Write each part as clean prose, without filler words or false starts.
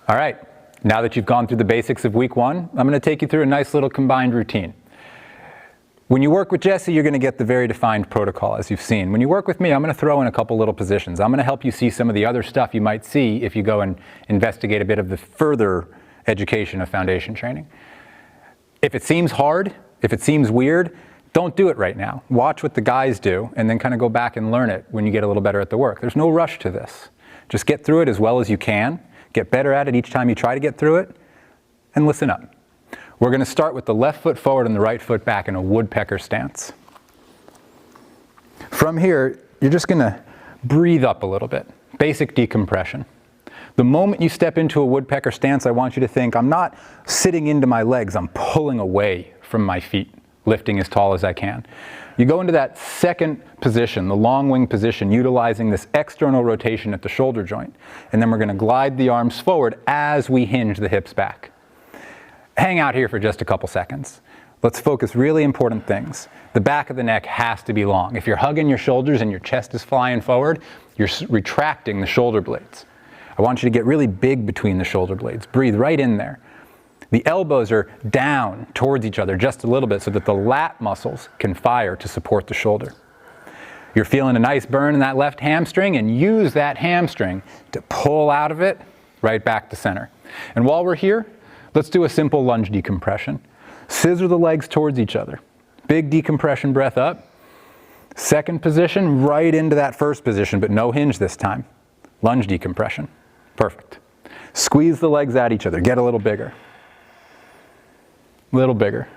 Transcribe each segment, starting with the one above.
All right, now that you've gone through the basics of week one, I'm going to take you through a nice little combined routine. When you work with Jesse, you're going to get the very defined protocol as you've seen. When you work with me, I'm going to throw in a couple little positions. I'm going to help you see some of the other stuff you might see if you go and investigate a bit of the further education of foundation training. If it seems hard, if it seems weird, don't do it right now. Watch what the guys do and then kind of go back and learn it when you get a little better at the work. There's no rush to this. Just get through it as well as you can. Get better at it each time you try to get through it, and listen up. We're going to start with the left foot forward and the right foot back in a woodpecker stance. From here, you're just going to breathe up a little bit. Basic decompression. The moment you step into a woodpecker stance, I want you to think, I'm not sitting into my legs, I'm pulling away from my feet, lifting as tall as I can. You go into that second position, the long wing position, utilizing this external rotation at the shoulder joint. And then we're going to glide the arms forward as we hinge the hips back. Hang out here for just a couple seconds. Let's focus really important things. The back of the neck has to be long. If you're hugging your shoulders and your chest is flying forward, you're retracting the shoulder blades. I want you to get really big between the shoulder blades. Breathe right in there. The elbows are down towards each other just a little bit so that the lat muscles can fire to support the shoulder. You're feeling a nice burn in that left hamstring, and use that hamstring to pull out of it right back to center. And while we're here, let's do a simple lunge decompression. Scissor the legs towards each other. Big decompression breath up. Second position, right into that first position, but no hinge this time. Lunge decompression. Perfect. Squeeze the legs at each other. Get a little bigger. Little bigger.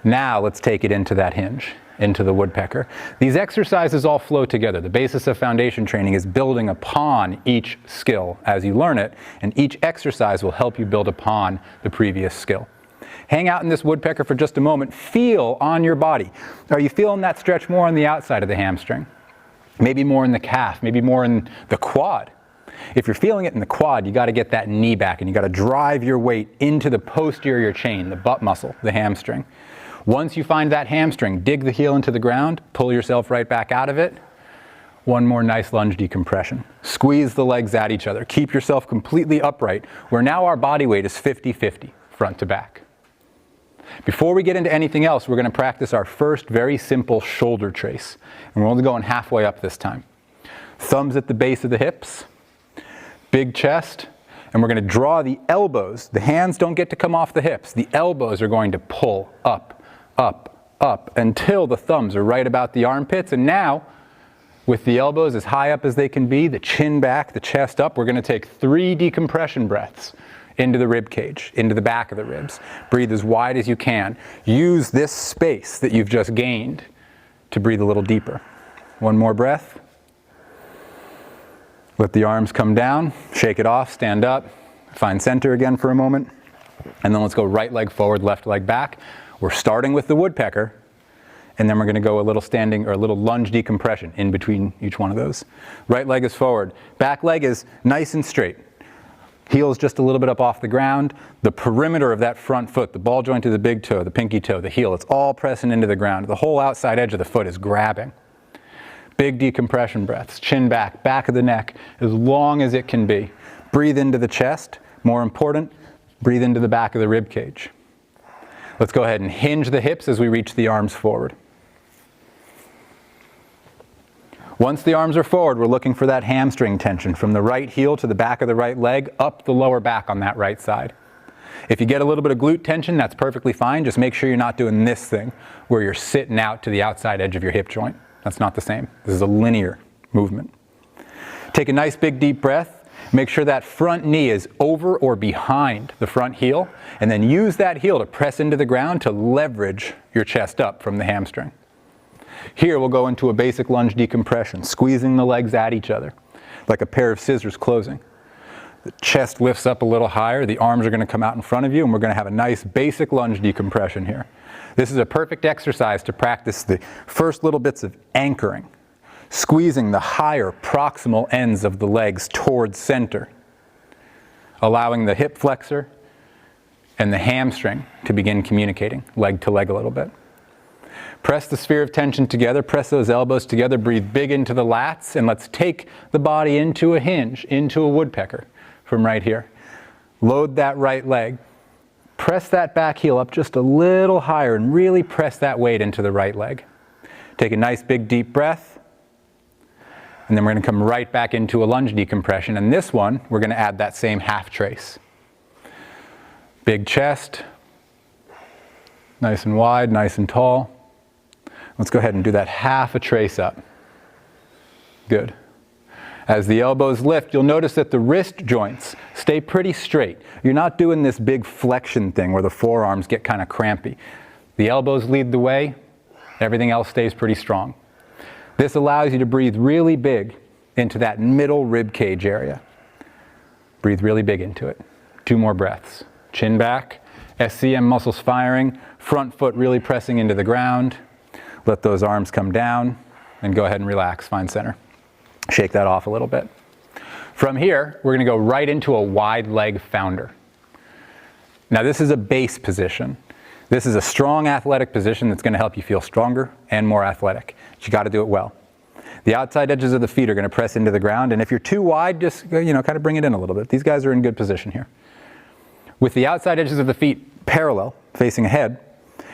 Now let's take it into that hinge, into the woodpecker. These exercises all flow together. The basis of foundation training is building upon each skill as you learn it, and each exercise will help you build upon the previous skill. Hang out in this woodpecker for just a moment. Feel on your body. Are you feeling that stretch more on the outside of the hamstring? Maybe more in the calf, maybe more in the quad. If you're feeling it in the quad, you got to get that knee back and you got to drive your weight into the posterior chain, the butt muscle, the hamstring. Once you find that hamstring, dig the heel into the ground, pull yourself right back out of it. One more nice lunge decompression. Squeeze the legs at each other. Keep yourself completely upright, where now our body weight is 50-50, front to back. Before we get into anything else, we're going to practice our first very simple shoulder trace. And we're only going halfway up this time. Thumbs at the base of the hips. Big chest, and we're going to draw the elbows. The hands don't get to come off the hips. The elbows are going to pull up, up, up until the thumbs are right about the armpits. And now, with the elbows as high up as they can be, the chin back, the chest up, we're going to take 3 decompression breaths into the rib cage, into the back of the ribs. Breathe as wide as you can. Use this space that you've just gained to breathe a little deeper. One more breath. Let the arms come down, shake it off, stand up, find center again for a moment, and then let's go right leg forward, left leg back. We're starting with the woodpecker, and then we're going to go a little standing or a little lunge decompression in between each one of those. Right leg is forward, back leg is nice and straight. Heel's just a little bit up off the ground. The perimeter of that front foot, the ball joint of the big toe, the pinky toe, the heel, it's all pressing into the ground. The whole outside edge of the foot is grabbing. Big decompression breaths, chin back, back of the neck, as long as it can be. Breathe into the chest. More important, breathe into the back of the rib cage. Let's go ahead and hinge the hips as we reach the arms forward. Once the arms are forward, we're looking for that hamstring tension from the right heel to the back of the right leg, up the lower back on that right side. If you get a little bit of glute tension, that's perfectly fine. Just make sure you're not doing this thing where you're sitting out to the outside edge of your hip joint. That's not the same. This is a linear movement. Take a nice big deep breath. Make sure that front knee is over or behind the front heel, and then use that heel to press into the ground to leverage your chest up from the hamstring. Here we'll go into a basic lunge decompression, squeezing the legs at each other, like a pair of scissors closing. The chest lifts up a little higher, the arms are going to come out in front of you, and we're going to have a nice basic lunge decompression here. This is a perfect exercise to practice the first little bits of anchoring, squeezing the higher proximal ends of the legs towards center, allowing the hip flexor and the hamstring to begin communicating, leg to leg a little bit. Press the sphere of tension together, press those elbows together, breathe big into the lats, and let's take the body into a hinge, into a woodpecker from right here. Load that right leg. Press that back heel up just a little higher and really press that weight into the right leg. Take a nice big deep breath. And then we're going to come right back into a lunge decompression. And this one, we're going to add that same half trace. Big chest. Nice and wide, nice and tall. Let's go ahead and do that half a trace up. Good. As the elbows lift, you'll notice that the wrist joints stay pretty straight. You're not doing this big flexion thing where the forearms get kind of crampy. The elbows lead the way, everything else stays pretty strong. This allows you to breathe really big into that middle rib cage area. Breathe really big into it. 2 more breaths. Chin back, SCM muscles firing, front foot really pressing into the ground. Let those arms come down and go ahead and relax, find center. Shake that off a little bit. From here, we're going to go right into a wide leg founder. Now this is a base position. This is a strong athletic position that's going to help you feel stronger and more athletic. But you got to do it well. The outside edges of the feet are going to press into the ground, and if you're too wide, just kind of bring it in a little bit. These guys are in good position here. With the outside edges of the feet parallel, facing ahead,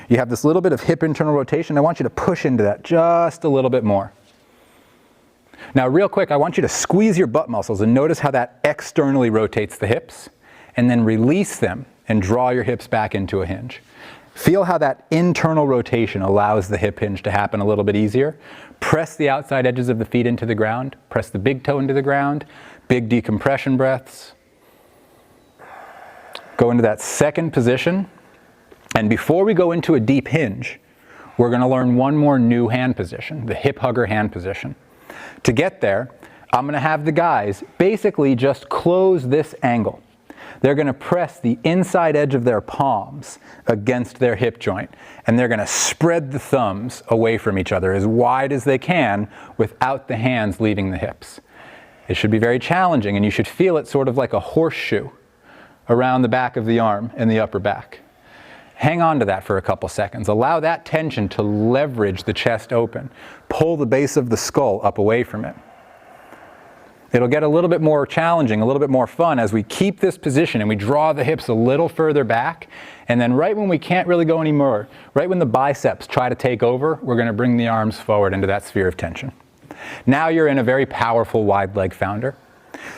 you have this little bit of hip internal rotation. I want you to push into that just a little bit more. Now real quick, I want you to squeeze your butt muscles and notice how that externally rotates the hips, and then release them and draw your hips back into a hinge. Feel how that internal rotation allows the hip hinge to happen a little bit easier. Press the outside edges of the feet into the ground. Press the big toe into the ground. Big decompression breaths. Go into that second position. And before we go into a deep hinge, we're going to learn one more new hand position, the hip hugger hand position. To get there, I'm going to have the guys basically just close this angle. They're going to press the inside edge of their palms against their hip joint, and they're going to spread the thumbs away from each other as wide as they can without the hands leaving the hips. It should be very challenging, and you should feel it sort of like a horseshoe around the back of the arm and the upper back. Hang on to that for a couple seconds. Allow that tension to leverage the chest open. Pull the base of the skull up away from it. It'll get a little bit more challenging, a little bit more fun as we keep this position and we draw the hips a little further back. And then right when we can't really go anymore, right when the biceps try to take over, we're going to bring the arms forward into that sphere of tension. Now you're in a very powerful wide leg founder.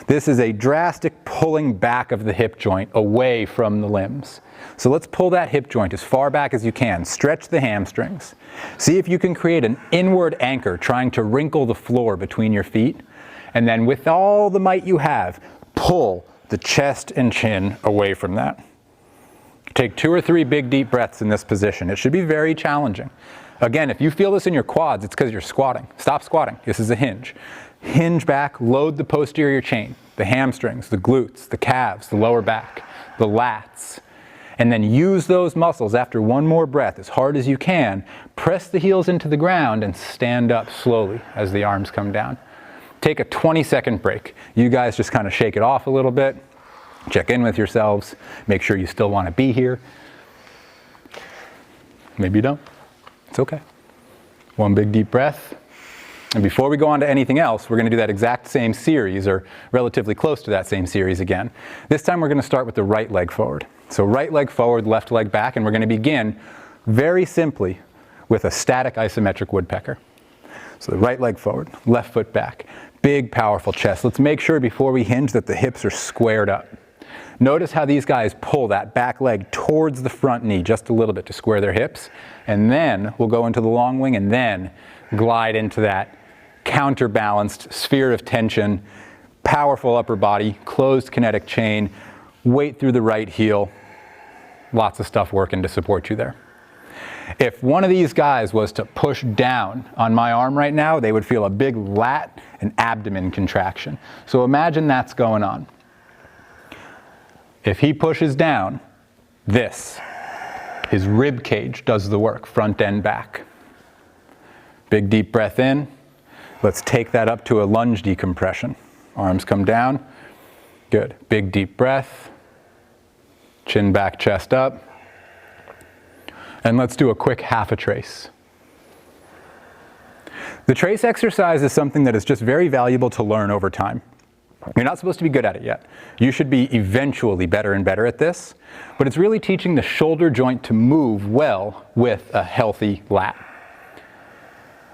This is a drastic pulling back of the hip joint away from the limbs. So let's pull that hip joint as far back as you can. Stretch the hamstrings. See if you can create an inward anchor trying to wrinkle the floor between your feet. And then with all the might you have, pull the chest and chin away from that. Take 2 or 3 big deep breaths in this position. It should be very challenging. Again, if you feel this in your quads, it's because you're squatting. Stop squatting. This is a hinge. Hinge back, load the posterior chain, the hamstrings, the glutes, the calves, the lower back, the lats. And then use those muscles after one more breath as hard as you can. Press the heels into the ground and stand up slowly as the arms come down. Take a 20-second break. You guys just kind of shake it off a little bit. Check in with yourselves. Make sure you still want to be here. Maybe you don't. It's okay. One big deep breath. And before we go on to anything else, we're going to do that exact same series, or relatively close to that same series again. This time we're going to start with the right leg forward. So right leg forward, left leg back, and we're going to begin very simply with a static isometric woodpecker. So the right leg forward, left foot back. Big, powerful chest. Let's make sure before we hinge that the hips are squared up. Notice how these guys pull that back leg towards the front knee just a little bit to square their hips. And then we'll go into the long wing and then glide into that counterbalanced sphere of tension, powerful upper body, closed kinetic chain, weight through the right heel. Lots of stuff working to support you there. If one of these guys was to push down on my arm right now, they would feel a big lat and abdomen contraction. So imagine that's going on. If he pushes down, his rib cage does the work, front and back. Big deep breath in. Let's take that up to a lunge decompression. Arms come down. Good. Big deep breath. Chin back, chest up. And let's do a quick half a trace. The trace exercise is something that is just very valuable to learn over time. You're not supposed to be good at it yet. You should be eventually better and better at this, but it's really teaching the shoulder joint to move well with a healthy lat.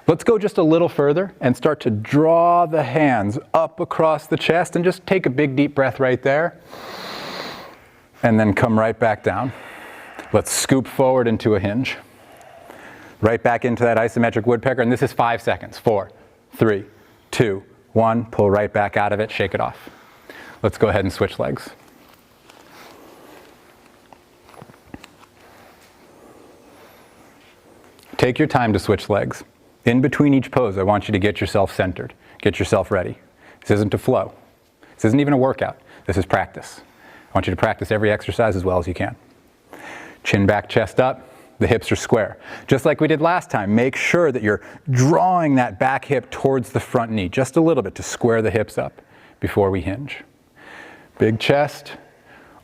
Let's go just a little further and start to draw the hands up across the chest and just take a big deep breath right there and then come right back down. Let's scoop forward into a hinge. Right back into that isometric woodpecker, and this is 5 seconds. 4, 3, 2, 1. Pull right back out of it, shake it off. Let's go ahead and switch legs. Take your time to switch legs. In between each pose, I want you to get yourself centered, get yourself ready. This isn't a flow. This isn't even a workout. This is practice. I want you to practice every exercise as well as you can. Chin back, chest up. The hips are square. Just like we did last time, make sure that you're drawing that back hip towards the front knee, just a little bit to square the hips up before we hinge. Big chest,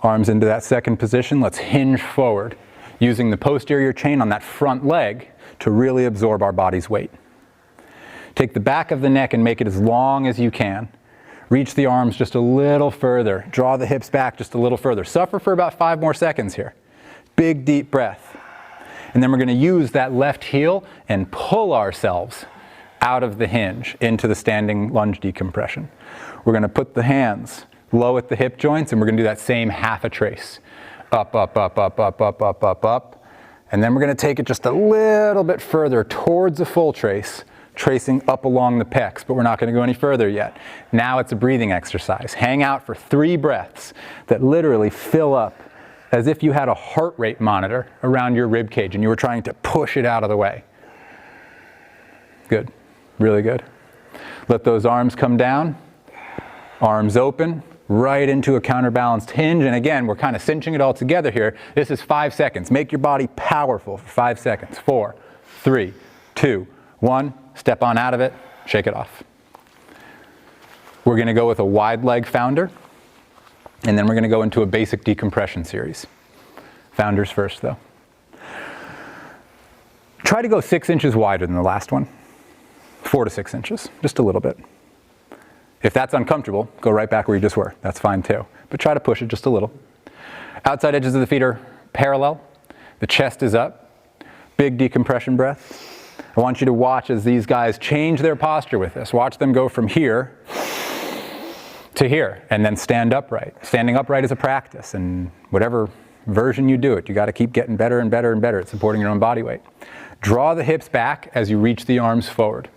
arms into that second position. Let's hinge forward, using the posterior chain on that front leg to really absorb our body's weight. Take the back of the neck and make it as long as you can. Reach the arms just a little further. Draw the hips back just a little further. Suffer for about 5 more seconds here. Big deep breath. And then we're going to use that left heel and pull ourselves out of the hinge into the standing lunge decompression. We're going to put the hands low at the hip joints, and we're going to do that same half a trace. Up, up, up, up, up, up, up, up, up. And then we're going to take it just a little bit further towards a full trace, tracing up along the pecs, but we're not going to go any further yet. Now it's a breathing exercise. Hang out for 3 breaths that literally fill up as if you had a heart rate monitor around your rib cage and you were trying to push it out of the way. Good, really good. Let those arms come down, arms open, right into a counterbalanced hinge. And again, we're kind of cinching it all together here. This is 5 seconds. Make your body powerful for 5 seconds. 4, 3, 2, 1. Step on out of it, shake it off. We're going to go with a wide leg founder. And then we're going to go into a basic decompression series. Founders first, though. Try to go 6 inches wider than the last one. 4 to 6 inches, just a little bit. If that's uncomfortable, go right back where you just were. That's fine too. But try to push it just a little. Outside edges of the feet are parallel. The chest is up. Big decompression breath. I want you to watch as these guys change their posture with this. Watch them go from here to here, and then stand upright. Standing upright is a practice, and whatever version you do it, you got to keep getting better and better and better at supporting your own body weight. Draw the hips back as you reach the arms forward.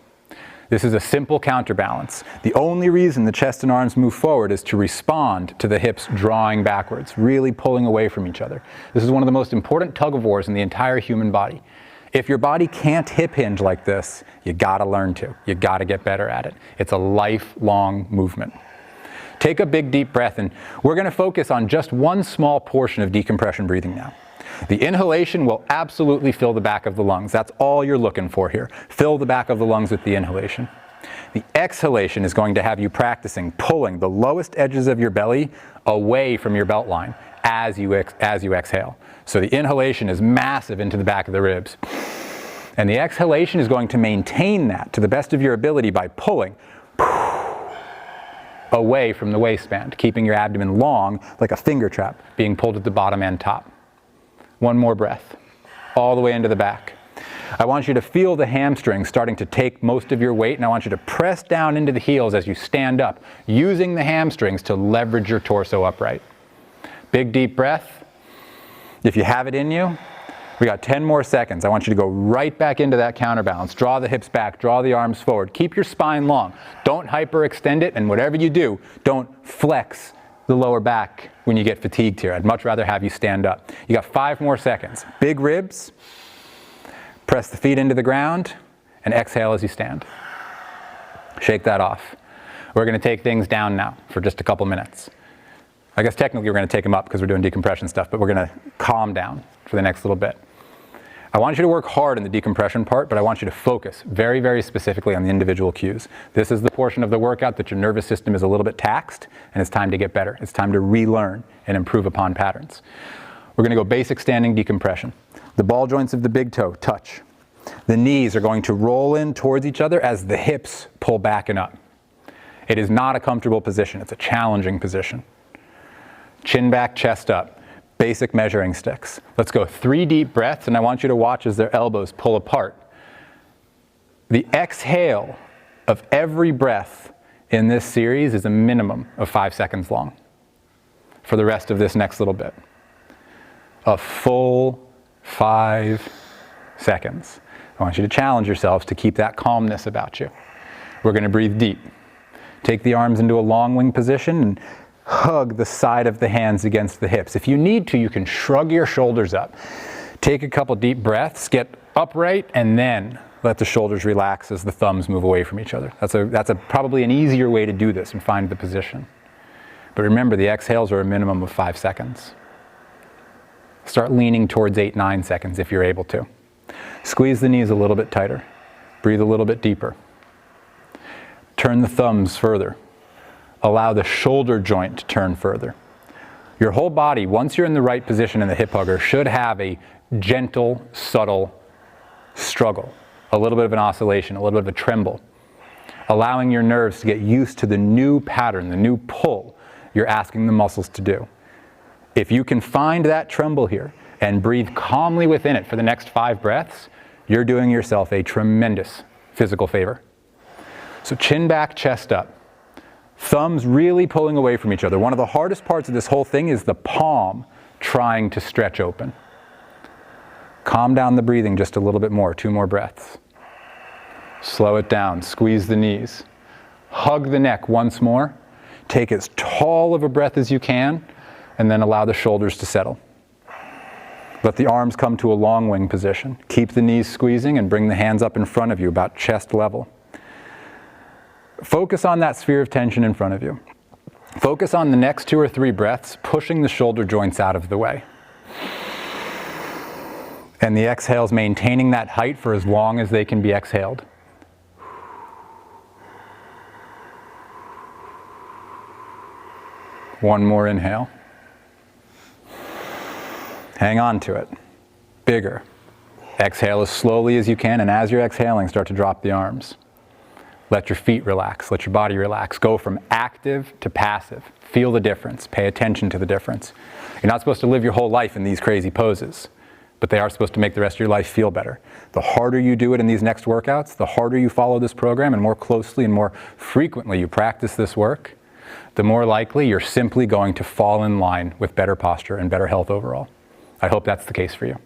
This is a simple counterbalance. The only reason the chest and arms move forward is to respond to the hips drawing backwards, really pulling away from each other. This is one of the most important tug-of-wars in the entire human body. If your body can't hip hinge like this, you got to learn to. You got to get better at it. It's a lifelong movement. Take a big deep breath, and we're going to focus on just one small portion of decompression breathing now. The inhalation will absolutely fill the back of the lungs. That's all you're looking for here. Fill the back of the lungs with the inhalation. The exhalation is going to have you practicing pulling the lowest edges of your belly away from your belt line as you exhale. So the inhalation is massive into the back of the ribs. And the exhalation is going to maintain that to the best of your ability by pulling away from the waistband, keeping your abdomen long like a finger trap being pulled at the bottom and top. One more breath, all the way into the back. I want you to feel the hamstrings starting to take most of your weight, and I want you to press down into the heels as you stand up, using the hamstrings to leverage your torso upright. Big deep breath. If you have it in you, we got 10 more seconds. I want you to go right back into that counterbalance. Draw the hips back, draw the arms forward. Keep your spine long. Don't hyperextend it, and whatever you do, don't flex the lower back when you get fatigued here. I'd much rather have you stand up. You got 5 more seconds. Big ribs. Press the feet into the ground and exhale as you stand. Shake that off. We're going to take things down now for just a couple minutes. I guess technically we're going to take them up because we're doing decompression stuff, but we're going to calm down for the next little bit. I want you to work hard in the decompression part, but I want you to focus very, very specifically on the individual cues. This is the portion of the workout that your nervous system is a little bit taxed, and it's time to get better. It's time to relearn and improve upon patterns. We're going to go basic standing decompression. The ball joints of the big toe touch. The knees are going to roll in towards each other as the hips pull back and up. It is not a comfortable position. It's a challenging position. Chin back, chest up. Basic measuring sticks. Let's go 3 deep breaths, and I want you to watch as their elbows pull apart. The exhale of every breath in this series is a minimum of 5 seconds long for the rest of this next little bit. A full 5 seconds. I want you to challenge yourselves to keep that calmness about you. We're going to breathe deep. Take the arms into a long wing position and hug the side of the hands against the hips. If you need to, you can shrug your shoulders up. Take a couple deep breaths, get upright, and then let the shoulders relax as the thumbs move away from each other. That's probably an easier way to do this and find the position. But remember, the exhales are a minimum of 5 seconds. Start leaning towards 8-9 seconds if you're able to. Squeeze the knees a little bit tighter. Breathe a little bit deeper. Turn the thumbs further. Allow the shoulder joint to turn further. Your whole body, once you're in the right position in the hip hugger, should have a gentle, subtle struggle. A little bit of an oscillation, a little bit of a tremble. Allowing your nerves to get used to the new pattern, the new pull you're asking the muscles to do. If you can find that tremble here and breathe calmly within it for the next 5 breaths, you're doing yourself a tremendous physical favor. So chin back, chest up. Thumbs really pulling away from each other. One of the hardest parts of this whole thing is the palm trying to stretch open. Calm down the breathing just a little bit more. 2 more breaths. Slow it down. Squeeze the knees. Hug the neck once more. Take as tall of a breath as you can, and then allow the shoulders to settle. Let the arms come to a long wing position. Keep the knees squeezing and bring the hands up in front of you, about chest level. Focus on that sphere of tension in front of you. Focus on the next 2 or 3 breaths, pushing the shoulder joints out of the way. And the exhales, maintaining that height for as long as they can be exhaled. One more inhale. Hang on to it. Bigger. Exhale as slowly as you can, and as you're exhaling, start to drop the arms. Let your feet relax. Let your body relax. Go from active to passive. Feel the difference. Pay attention to the difference. You're not supposed to live your whole life in these crazy poses, but they are supposed to make the rest of your life feel better. The harder you do it in these next workouts, the harder you follow this program, and more closely and more frequently you practice this work, the more likely you're simply going to fall in line with better posture and better health overall. I hope that's the case for you.